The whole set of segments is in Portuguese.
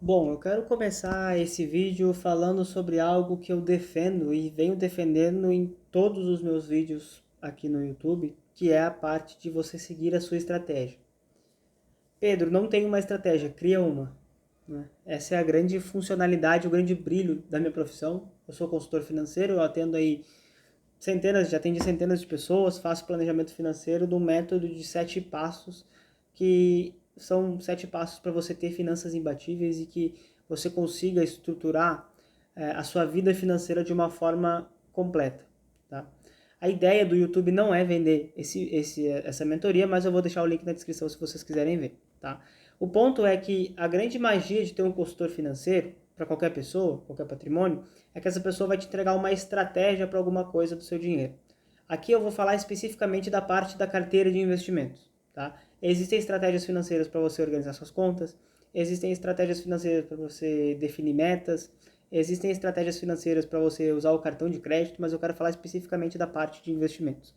Bom, eu quero começar esse vídeo falando sobre algo que eu defendo e venho defendendo em todos os meus vídeos aqui no YouTube, que é a parte de você seguir a sua estratégia. Pedro, não tem uma estratégia, cria uma, né? Essa é a grande funcionalidade, o grande brilho da minha profissão. Eu sou consultor financeiro, eu atendo aí já atendi centenas de pessoas, faço planejamento financeiro do método de 7 passos, que são 7 passos para você ter finanças imbatíveis e que você consiga estruturar a sua vida financeira de uma forma completa, tá? A ideia do YouTube não é vender essa mentoria, mas eu vou deixar o link na descrição se vocês quiserem ver, tá? O ponto é que a grande magia de ter um consultor financeiro, para qualquer pessoa, qualquer patrimônio, é que essa pessoa vai te entregar uma estratégia para alguma coisa do seu dinheiro. Aqui eu vou falar especificamente da parte da carteira de investimentos, tá? Existem estratégias financeiras para você organizar suas contas, existem estratégias financeiras para você definir metas, existem estratégias financeiras para você usar o cartão de crédito, mas eu quero falar especificamente da parte de investimentos.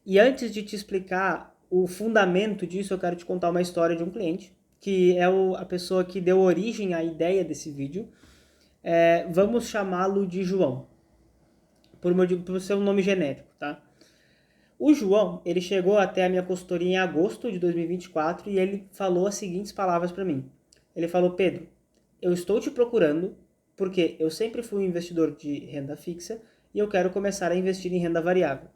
E antes de te explicar o fundamento disso, eu quero te contar uma história de um cliente, que é a pessoa que deu origem à ideia desse vídeo. Vamos chamá-lo de João, por ser um nome genérico, tá? O João, ele chegou até a minha consultoria em agosto de 2024 e ele falou as seguintes palavras para mim. Ele falou: Pedro, eu estou te procurando porque eu sempre fui um investidor de renda fixa e eu quero começar a investir em renda variável.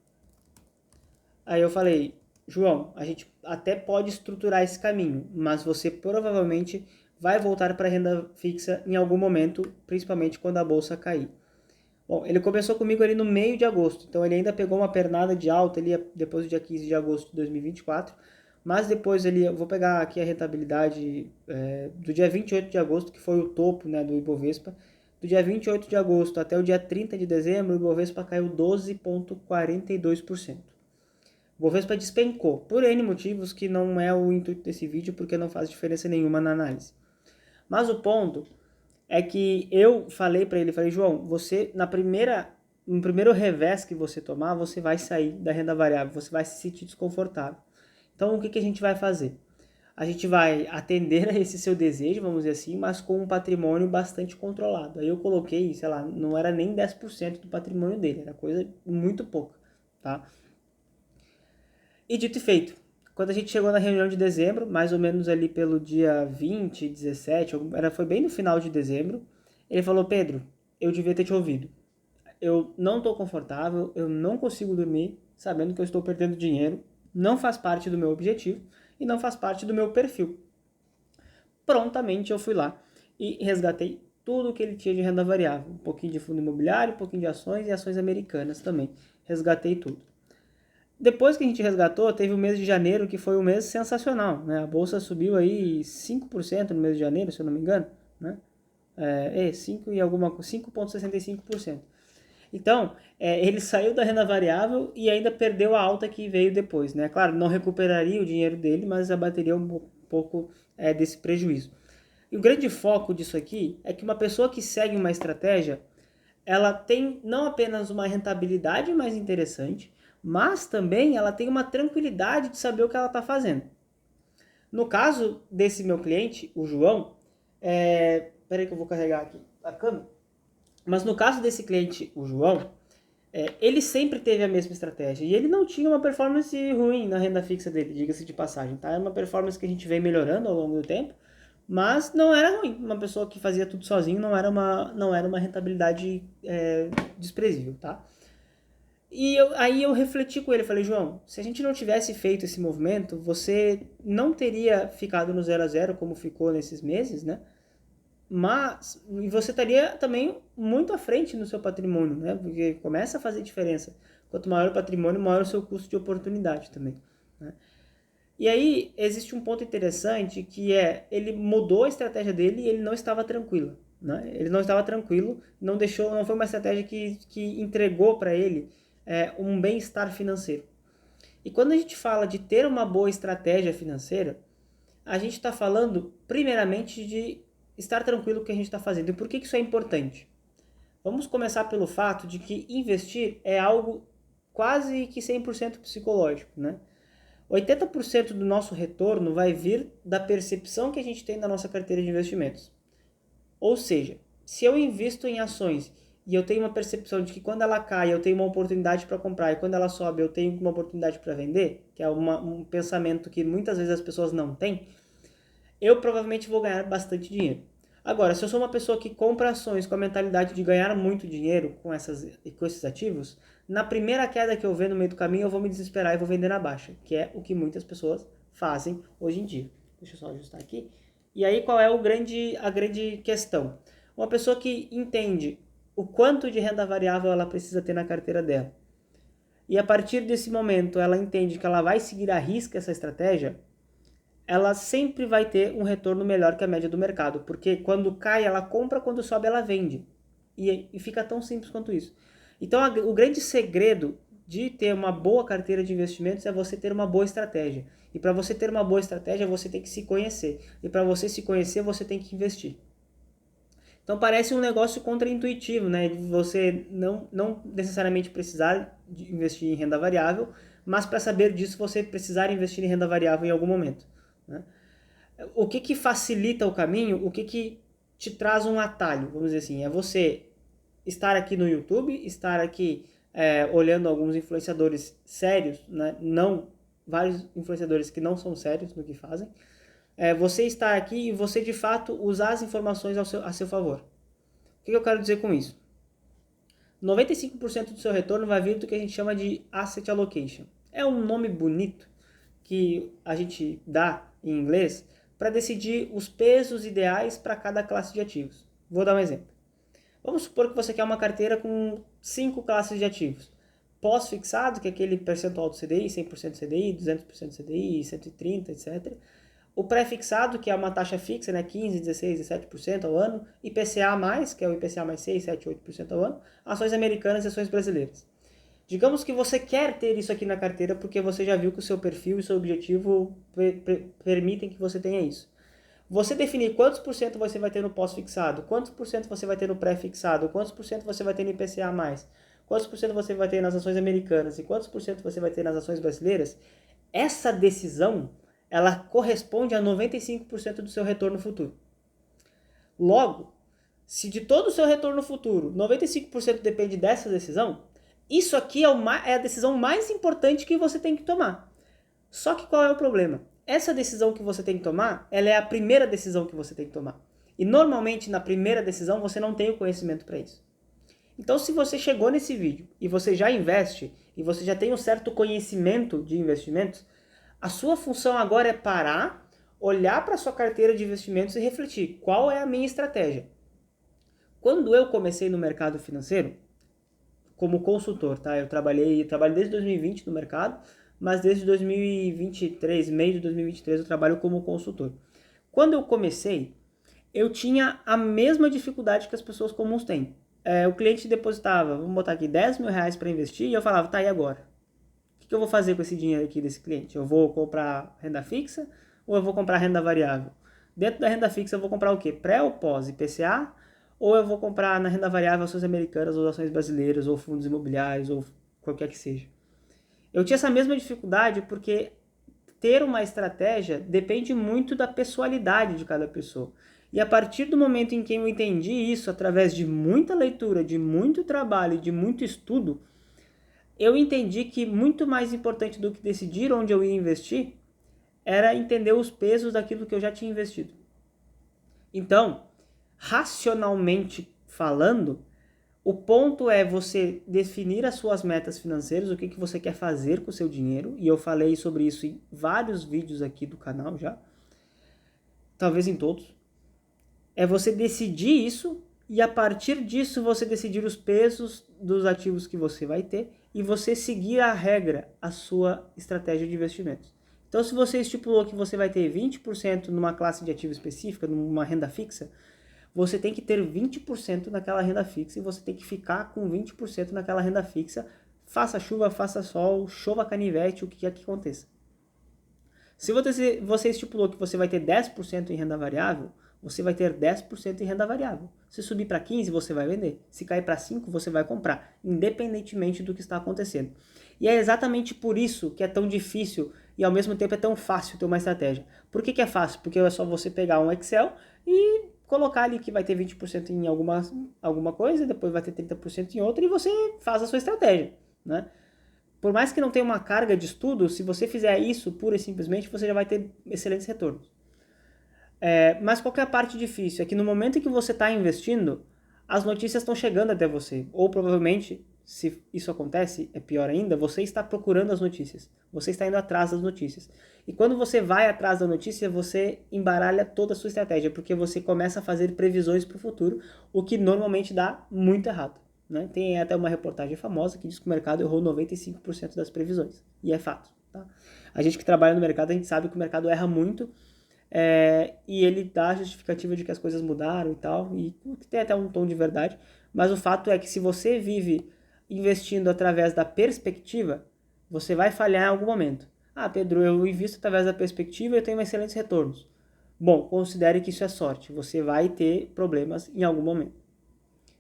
Aí eu falei: João, a gente até pode estruturar esse caminho, mas você provavelmente vai voltar para a renda fixa em algum momento, principalmente quando a bolsa cair. Bom, ele começou comigo ali no meio de agosto, então ele ainda pegou uma pernada de alta ali depois do dia 15 de agosto de 2024, mas depois eu vou pegar aqui a rentabilidade do dia 28 de agosto, que foi o topo, né, do Ibovespa. Do dia 28 de agosto até o dia 30 de dezembro, o Ibovespa caiu 12,42%. O Bovespa despencou, por N motivos que não é o intuito desse vídeo, porque não faz diferença nenhuma na análise. Mas o ponto é que eu falei para ele, falei: João, você no primeiro revés que você tomar, você vai sair da renda variável, você vai se sentir desconfortável. Então o que a gente vai fazer? A gente vai atender a esse seu desejo, vamos dizer assim, mas com um patrimônio bastante controlado. Aí eu coloquei, sei lá, não era nem 10% do patrimônio dele, era coisa muito pouca, tá? E dito e feito, quando a gente chegou na reunião de dezembro, mais ou menos ali pelo dia 20, 17, foi bem no final de dezembro, ele falou: Pedro, eu devia ter te ouvido. Eu não estou confortável, eu não consigo dormir sabendo que eu estou perdendo dinheiro, não faz parte do meu objetivo e não faz parte do meu perfil. Prontamente eu fui lá e resgatei tudo que ele tinha de renda variável, um pouquinho de fundo imobiliário, um pouquinho de ações e ações americanas também. Resgatei tudo. Depois que a gente resgatou, teve o mês de janeiro, que foi um mês sensacional, né? A bolsa subiu aí 5% no mês de janeiro, se eu não me engano, né? 5,65%. Então, ele saiu da renda variável e ainda perdeu a alta que veio depois, né? Claro, não recuperaria o dinheiro dele, mas abateria um pouco desse prejuízo. E o grande foco disso aqui é que uma pessoa que segue uma estratégia, ela tem não apenas uma rentabilidade mais interessante, mas também ela tem uma tranquilidade de saber o que ela está fazendo. No caso desse meu cliente, o João, peraí que eu vou carregar aqui a câmera, mas no caso desse cliente, o João, ele sempre teve a mesma estratégia e ele não tinha uma performance ruim na renda fixa dele, diga-se de passagem, tá? Era uma performance que a gente vem melhorando ao longo do tempo, mas não era ruim. Uma pessoa que fazia tudo sozinho não era uma rentabilidade desprezível, tá? Aí eu refleti com ele, falei: João, se a gente não tivesse feito esse movimento, você não teria ficado no 0 a 0 como ficou nesses meses, né? Mas e você estaria também muito à frente no seu patrimônio, né? Porque começa a fazer diferença. Quanto maior o patrimônio, maior o seu custo de oportunidade também, né? E aí existe um ponto interessante que ele mudou a estratégia dele e ele não estava tranquilo, né? Ele não estava tranquilo, não foi uma estratégia que entregou para ele um bem-estar financeiro. E quando a gente fala de ter uma boa estratégia financeira, a gente está falando primeiramente de estar tranquilo com o que a gente está fazendo. E por que isso é importante? Vamos começar pelo fato de que investir é algo quase que 100% psicológico, né? 80% do nosso retorno vai vir da percepção que a gente tem da nossa carteira de investimentos. Ou seja, se eu invisto em ações e eu tenho uma percepção de que quando ela cai eu tenho uma oportunidade para comprar e quando ela sobe eu tenho uma oportunidade para vender, que é um pensamento que muitas vezes as pessoas não têm, eu provavelmente vou ganhar bastante dinheiro. Agora, se eu sou uma pessoa que compra ações com a mentalidade de ganhar muito dinheiro com esses ativos, na primeira queda que eu ver no meio do caminho, eu vou me desesperar e vou vender na baixa, que é o que muitas pessoas fazem hoje em dia. Deixa eu só ajustar aqui. E aí, qual é a grande questão? Uma pessoa que entende o quanto de renda variável ela precisa ter na carteira dela, e a partir desse momento ela entende que ela vai seguir à risca essa estratégia, ela sempre vai ter um retorno melhor que a média do mercado, porque quando cai ela compra, quando sobe ela vende. E fica tão simples quanto isso. Então o grande segredo de ter uma boa carteira de investimentos é você ter uma boa estratégia. E para você ter uma boa estratégia, você tem que se conhecer. E para você se conhecer, você tem que investir. Então parece um negócio contraintuitivo, né? Você não necessariamente precisar de investir em renda variável, mas para saber disso você precisar investir em renda variável em algum momento, né? O que facilita o caminho, o que te traz um atalho, vamos dizer assim, é você estar aqui no YouTube, estar aqui olhando alguns influenciadores sérios, né? Não vários influenciadores que não são sérios no que fazem, você estar aqui e você de fato usar as informações a seu favor. O que eu quero dizer com isso? 95% do seu retorno vai vir do que a gente chama de Asset Allocation. É um nome bonito que a gente dá em inglês para decidir os pesos ideais para cada classe de ativos. Vou dar um exemplo. Vamos supor que você quer uma carteira com 5 classes de ativos. Pós-fixado, que é aquele percentual do CDI, 100% CDI, 200% CDI, 130%, etc. O pré-fixado, que é uma taxa fixa, né, 15%, 16%, 17% ao ano. IPCA+, que é o IPCA mais 6%, 7%, 8% ao ano. Ações americanas e ações brasileiras. Digamos que você quer ter isso aqui na carteira porque você já viu que o seu perfil e o seu objetivo permitem que você tenha isso. Você definir quantos por cento você vai ter no pós-fixado, quantos por cento você vai ter no pré-fixado, quantos por cento você vai ter no IPCA+, quantos por cento você vai ter nas ações americanas e quantos por cento você vai ter nas ações brasileiras, essa decisão, ela corresponde a 95% do seu retorno futuro. Logo, se de todo o seu retorno futuro, 95% depende dessa decisão, isso aqui é a decisão mais importante que você tem que tomar. Só que qual é o problema? Essa decisão que você tem que tomar, ela é a primeira decisão que você tem que tomar. E normalmente na primeira decisão você não tem o conhecimento para isso. Então se você chegou nesse vídeo e você já investe, e você já tem um certo conhecimento de investimentos, a sua função agora é parar, olhar para a sua carteira de investimentos e refletir qual é a minha estratégia. Quando eu comecei no mercado financeiro, como consultor, tá? Eu trabalho desde 2020 no mercado, mas desde 2023, meio de 2023, eu trabalho como consultor. Quando eu comecei, eu tinha a mesma dificuldade que as pessoas comuns têm. O cliente depositava, vamos botar aqui, 10 mil reais para investir, e eu falava, tá, e agora? O que eu vou fazer com esse dinheiro aqui desse cliente? Eu vou comprar renda fixa ou eu vou comprar renda variável? Dentro da renda fixa eu vou comprar o quê? Pré ou pós IPCA? Ou eu vou comprar na renda variável ações americanas ou ações brasileiras ou fundos imobiliários ou qualquer que seja? Eu tinha essa mesma dificuldade porque ter uma estratégia depende muito da pessoalidade de cada pessoa. E a partir do momento em que eu entendi isso, através de muita leitura, de muito trabalho, de muito estudo, eu entendi que muito mais importante do que decidir onde eu ia investir era entender os pesos daquilo que eu já tinha investido. Então, racionalmente falando, o ponto é você definir as suas metas financeiras, o que você quer fazer com o seu dinheiro, e eu falei sobre isso em vários vídeos aqui do canal já, talvez em todos. É você decidir isso e a partir disso você decidir os pesos dos ativos que você vai ter e você seguir a regra, a sua estratégia de investimentos. Então se você estipulou que você vai ter 20% numa classe de ativo específica, numa renda fixa, você tem que ter 20% naquela renda fixa e você tem que ficar com 20% naquela renda fixa, faça chuva, faça sol, chova canivete, o que quer que aconteça. Se você estipulou que você vai ter 10% em renda variável, você vai ter 10% em renda variável. Se subir para 15%, você vai vender. Se cair para 5%, você vai comprar, independentemente do que está acontecendo. E é exatamente por isso que é tão difícil e ao mesmo tempo é tão fácil ter uma estratégia. Por que é fácil? Porque é só você pegar um Excel e colocar ali que vai ter 20% em alguma coisa, depois vai ter 30% em outra, e você faz a sua estratégia, né? Por mais que não tenha uma carga de estudo, se você fizer isso pura e simplesmente, você já vai ter excelentes retornos. Mas qual que é a parte difícil? É que no momento em que você está investindo, as notícias estão chegando até você. Ou provavelmente, se isso acontece, é pior ainda, você está procurando as notícias. Você está indo atrás das notícias. E quando você vai atrás da notícia, você embaralha toda a sua estratégia, porque você começa a fazer previsões para o futuro, o que normalmente dá muito errado. Né? Tem até uma reportagem famosa que diz que o mercado errou 95% das previsões. E é fato. Tá? A gente que trabalha no mercado, a gente sabe que o mercado erra muito, e ele dá a justificativa de que as coisas mudaram e tal, e tem até um tom de verdade, mas o fato é que se você vive investindo através da perspectiva, você vai falhar em algum momento. Ah, Pedro, eu invisto através da perspectiva e eu tenho excelentes retornos. Bom, considere que isso é sorte, você vai ter problemas em algum momento.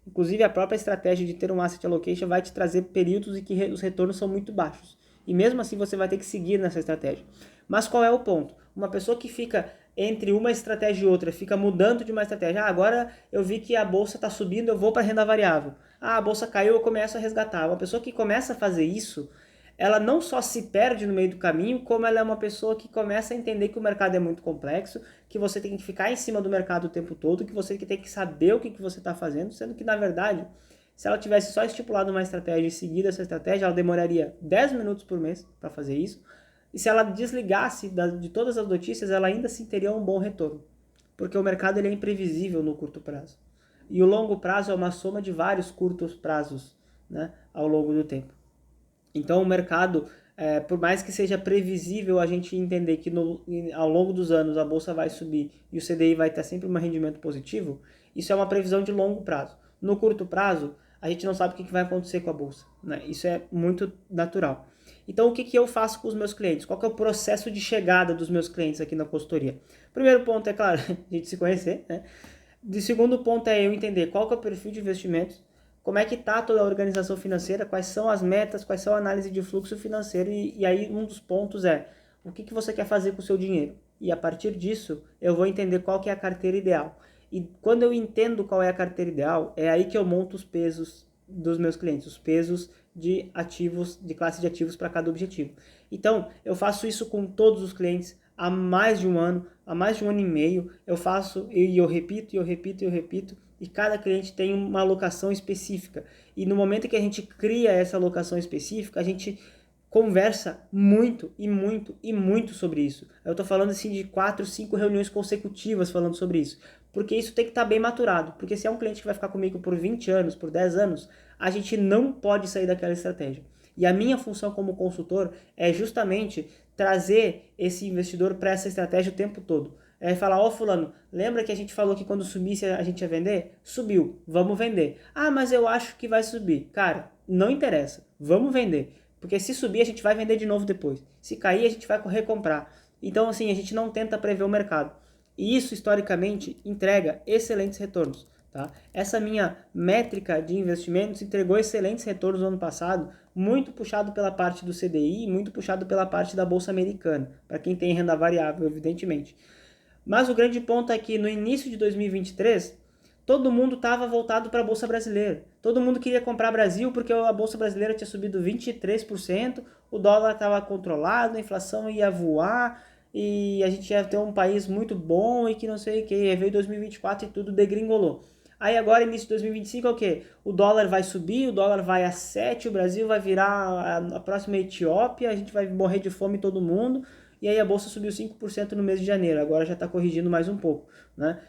Inclusive, a própria estratégia de ter um asset allocation vai te trazer períodos em que os retornos são muito baixos. E mesmo assim você vai ter que seguir nessa estratégia. Mas qual é o ponto? Uma pessoa que fica entre uma estratégia e outra, fica mudando de uma estratégia. Ah, agora eu vi que a bolsa está subindo, eu vou para a renda variável. Ah, a bolsa caiu, eu começo a resgatar. Uma pessoa que começa a fazer isso, ela não só se perde no meio do caminho, como ela é uma pessoa que começa a entender que o mercado é muito complexo, que você tem que ficar em cima do mercado o tempo todo, que você tem que saber o que você está fazendo, sendo que, na verdade, se ela tivesse só estipulado uma estratégia e seguido essa estratégia, ela demoraria 10 minutos por mês para fazer isso, e se ela desligasse de todas as notícias, ela ainda assim teria um bom retorno, porque o mercado ele é imprevisível no curto prazo. E o longo prazo é uma soma de vários curtos prazos, né, ao longo do tempo. Então o mercado, por mais que seja previsível a gente entender que ao longo dos anos a bolsa vai subir e o CDI vai ter sempre um rendimento positivo, isso é uma previsão de longo prazo. No curto prazo, a gente não sabe o que vai acontecer com a bolsa, né? Isso é muito natural. Então o que eu faço com os meus clientes? Qual que é o processo de chegada dos meus clientes aqui na consultoria? Primeiro ponto é, claro, a gente se conhecer, né? O segundo ponto é eu entender qual que é o perfil de investimentos, como é que está toda a organização financeira, quais são as metas, quais são a análise de fluxo financeiro, e aí um dos pontos é o que você quer fazer com o seu dinheiro. E a partir disso, eu vou entender qual que é a carteira ideal. E quando eu entendo qual é a carteira ideal, é aí que eu monto os pesos dos meus clientes, os pesos de ativos, de classe de ativos para cada objetivo. Então, eu faço isso com todos os clientes há mais de um ano e meio, eu faço e eu repito, e cada cliente tem uma alocação específica. E no momento que a gente cria essa alocação específica, a gente conversa muito sobre isso. Eu estou falando assim de 4, 5 reuniões consecutivas falando sobre isso. Porque isso tem que estar bem maturado. Porque se é um cliente que vai ficar comigo por 20 anos, por 10 anos, a gente não pode sair daquela estratégia. E a minha função como consultor é justamente trazer esse investidor para essa estratégia o tempo todo. É falar, ó fulano, lembra que a gente falou que quando subisse a gente ia vender? Subiu, vamos vender. Ah, mas eu acho que vai subir. Cara, não interessa, vamos vender. Porque se subir a gente vai vender de novo depois. Se cair a gente vai recomprar. Então assim, a gente não tenta prever o mercado. E isso historicamente entrega excelentes retornos. Tá? Essa minha métrica de investimentos entregou excelentes retornos no ano passado, muito puxado pela parte do CDI, muito puxado pela parte da Bolsa Americana, para quem tem renda variável, evidentemente. Mas o grande ponto é que no início de 2023, todo mundo estava voltado para a Bolsa Brasileira. Todo mundo queria comprar Brasil porque a Bolsa Brasileira tinha subido 23%, o dólar estava controlado, a inflação ia voar, e a gente ia ter um país muito bom e que não sei o que. Aí veio 2024 e tudo degringolou. Aí agora, início de 2025, é o quê? O dólar vai subir, o dólar vai a 7, o Brasil vai virar a próxima Etiópia, a gente vai morrer de fome todo mundo, e aí a bolsa subiu 5% no mês de janeiro, agora já está corrigindo mais um pouco, né?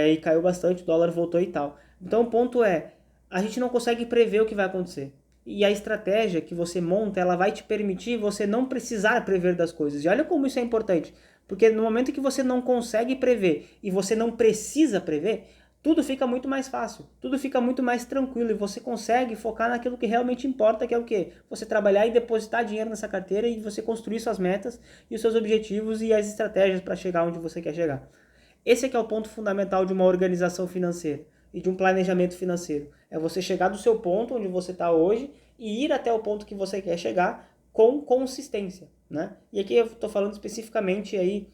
E caiu bastante, o dólar voltou e tal. Então o ponto é, a gente não consegue prever o que vai acontecer. E a estratégia que você monta, ela vai te permitir você não precisar prever das coisas. E olha como isso é importante, porque no momento que você não consegue prever e você não precisa prever, tudo fica muito mais fácil, tudo fica muito mais tranquilo e você consegue focar naquilo que realmente importa, que é o quê? Você trabalhar e depositar dinheiro nessa carteira e você construir suas metas e os seus objetivos e as estratégias para chegar onde você quer chegar. Esse é que é o ponto fundamental de uma organização financeira e de um planejamento financeiro. É você chegar do seu ponto onde você está hoje e ir até o ponto que você quer chegar com consistência, né? E aqui eu estou falando especificamente aí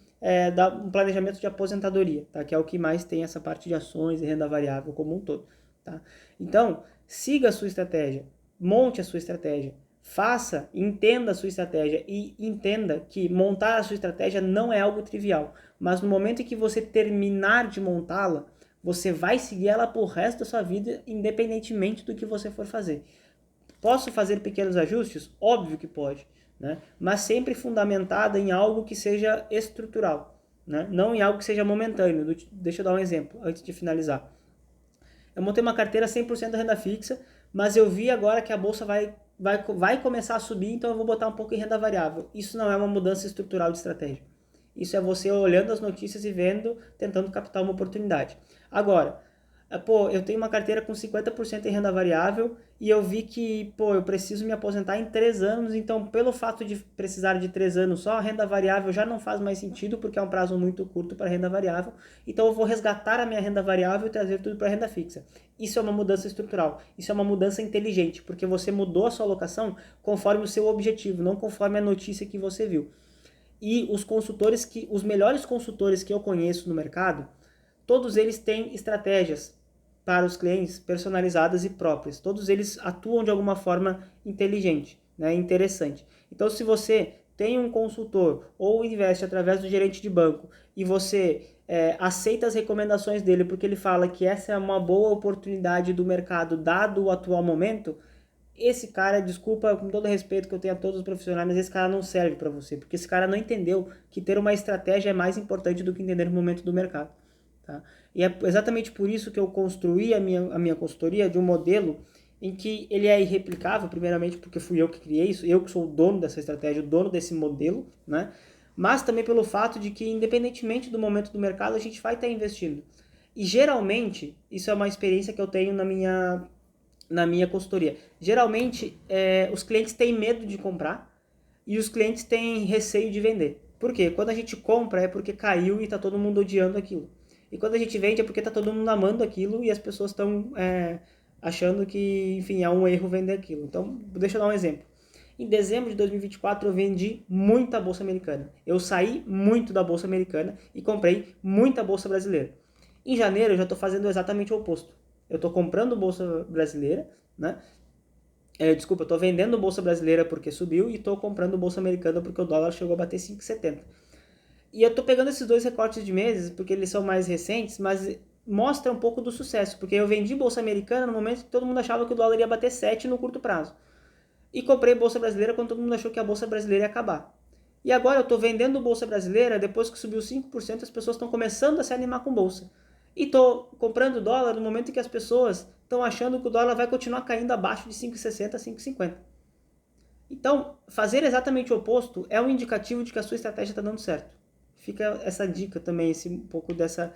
dar um planejamento de aposentadoria, tá? Que é o que mais tem essa parte de ações e renda variável como um todo, tá? Então, siga a sua estratégia, monte a sua estratégia, faça, entenda a sua estratégia e entenda que montar a sua estratégia não é algo trivial, mas no momento em que você terminar de montá-la, você vai seguir ela por resto da sua vida, independentemente do que você for fazer. Posso fazer pequenos ajustes? Óbvio que pode, né? Mas sempre fundamentada em algo que seja estrutural, né? Não em algo que seja momentâneo. Deixa eu dar um exemplo antes de finalizar. Eu montei uma carteira 100% renda fixa, mas eu vi agora que a bolsa vai começar a subir, então eu vou botar um pouco em renda variável. Isso não é uma mudança estrutural de estratégia. Isso é você olhando as notícias e vendo, tentando captar uma oportunidade. Agora, eu tenho uma carteira com 50% em renda variável e eu vi que, eu preciso me aposentar em 3 anos, então pelo fato de precisar de 3 anos só, a renda variável já não faz mais sentido, porque é um prazo muito curto para renda variável, então eu vou resgatar a minha renda variável e trazer tudo para renda fixa. Isso é uma mudança estrutural, isso é uma mudança inteligente, porque você mudou a sua alocação conforme o seu objetivo, não conforme a notícia que você viu. E os melhores consultores que eu conheço no mercado, todos eles têm estratégias para os clientes personalizadas e próprias. Todos eles atuam de alguma forma inteligente, né, interessante. Então, se você tem um consultor ou investe através do gerente de banco e você aceita as recomendações dele porque ele fala que essa é uma boa oportunidade do mercado dado o atual momento, esse cara, desculpa com todo respeito que eu tenho a todos os profissionais, mas esse cara não serve para você, porque esse cara não entendeu que ter uma estratégia é mais importante do que entender o momento do mercado. Tá? E é exatamente por isso que eu construí a minha consultoria de um modelo em que ele é irreplicável, primeiramente porque fui eu que criei isso, eu que sou o dono dessa estratégia, o dono desse modelo, né? Mas também pelo fato de que, independentemente do momento do mercado, a gente vai estar investindo. E geralmente, isso é uma experiência que eu tenho na minha consultoria. Geralmente, os clientes têm medo de comprar e os clientes têm receio de vender. Por quê? Quando a gente compra é porque caiu e está todo mundo odiando aquilo. E quando a gente vende é porque está todo mundo amando aquilo e as pessoas estão achando que, enfim, é um erro vender aquilo. Então, deixa eu dar um exemplo. Em dezembro de 2024 eu vendi muita bolsa americana. Eu saí muito da bolsa americana e comprei muita bolsa brasileira. Em janeiro eu já estou fazendo exatamente o oposto. Eu estou comprando bolsa brasileira, né? Desculpa, eu estou vendendo bolsa brasileira porque subiu e estou comprando bolsa americana porque o dólar chegou a bater 5,70. E eu estou pegando esses dois recortes de meses porque eles são mais recentes, mas mostra um pouco do sucesso, porque eu vendi bolsa americana no momento que todo mundo achava que o dólar ia bater 7 no curto prazo. E comprei bolsa brasileira quando todo mundo achou que a bolsa brasileira ia acabar. E agora eu estou vendendo bolsa brasileira, depois que subiu 5%, as pessoas estão começando a se animar com bolsa. E estou comprando dólar no momento em que as pessoas estão achando que o dólar vai continuar caindo abaixo de 5,60 a 5,50. Então, fazer exatamente o oposto é um indicativo de que a sua estratégia está dando certo. Fica essa dica também, um pouco dessa...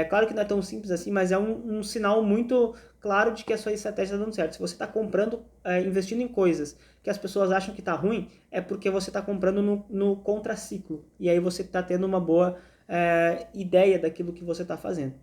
claro que não é tão simples assim, mas é um sinal muito claro de que a sua estratégia está dando certo. Se você está comprando, investindo em coisas que as pessoas acham que está ruim, é porque você está comprando no contraciclo. E aí você está tendo uma boa ideia daquilo que você está fazendo.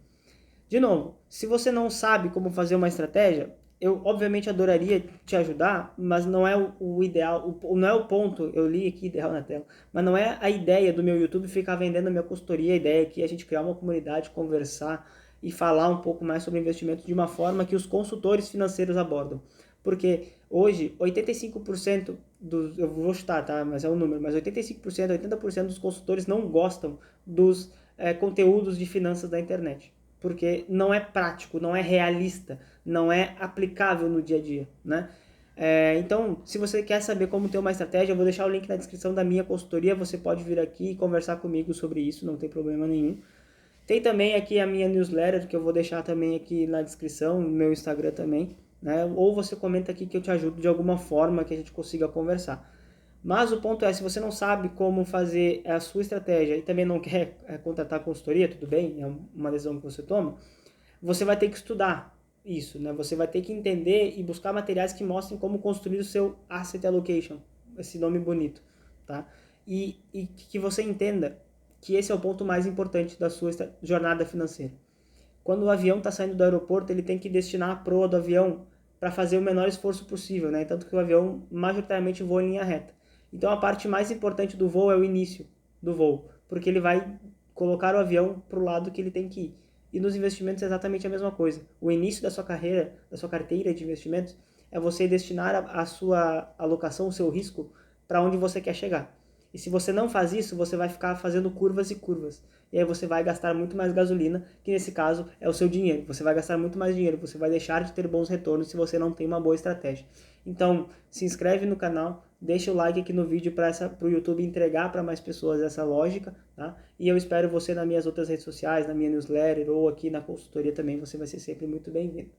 De novo, se você não sabe como fazer uma estratégia, eu obviamente adoraria te ajudar, mas não é o ideal, não é o ponto, eu li aqui ideal na tela, mas não é a ideia do meu YouTube ficar vendendo a minha consultoria, a ideia aqui é a gente criar uma comunidade, conversar e falar um pouco mais sobre investimento de uma forma que os consultores financeiros abordam. Porque hoje, 85% dos, eu vou chutar, tá? Mas é um número, mas 85%, 80% dos consultores não gostam dos conteúdos de finanças da internet. Porque não é prático, não é realista, não é aplicável no dia a dia, né? Então, se você quer saber como ter uma estratégia, eu vou deixar o link na descrição da minha consultoria, você pode vir aqui e conversar comigo sobre isso, não tem problema nenhum. Tem também aqui a minha newsletter, que eu vou deixar também aqui na descrição, no meu Instagram também, né? Ou você comenta aqui que eu te ajudo de alguma forma que a gente consiga conversar. Mas o ponto é, se você não sabe como fazer a sua estratégia e também não quer contratar consultoria, tudo bem, é uma decisão que você toma, você vai ter que estudar isso, né? Você vai ter que entender e buscar materiais que mostrem como construir o seu asset allocation, esse nome bonito, tá? E que você entenda que esse é o ponto mais importante da sua jornada financeira. Quando o avião está saindo do aeroporto, ele tem que destinar a proa do avião para fazer o menor esforço possível, né? Tanto que o avião majoritariamente voa em linha reta. Então a parte mais importante do voo é o início do voo, porque ele vai colocar o avião para o lado que ele tem que ir. E nos investimentos é exatamente a mesma coisa. O início da sua carreira, da sua carteira de investimentos, é você destinar a sua alocação, o seu risco, para onde você quer chegar. E se você não faz isso, você vai ficar fazendo curvas e curvas. E aí você vai gastar muito mais gasolina, que nesse caso é o seu dinheiro. Você vai gastar muito mais dinheiro, você vai deixar de ter bons retornos se você não tem uma boa estratégia. Então, se inscreve no canal, deixa o like aqui no vídeo para o YouTube entregar para mais pessoas essa lógica, tá? E eu espero você nas minhas outras redes sociais, na minha newsletter ou aqui na consultoria também, você vai ser sempre muito bem-vindo.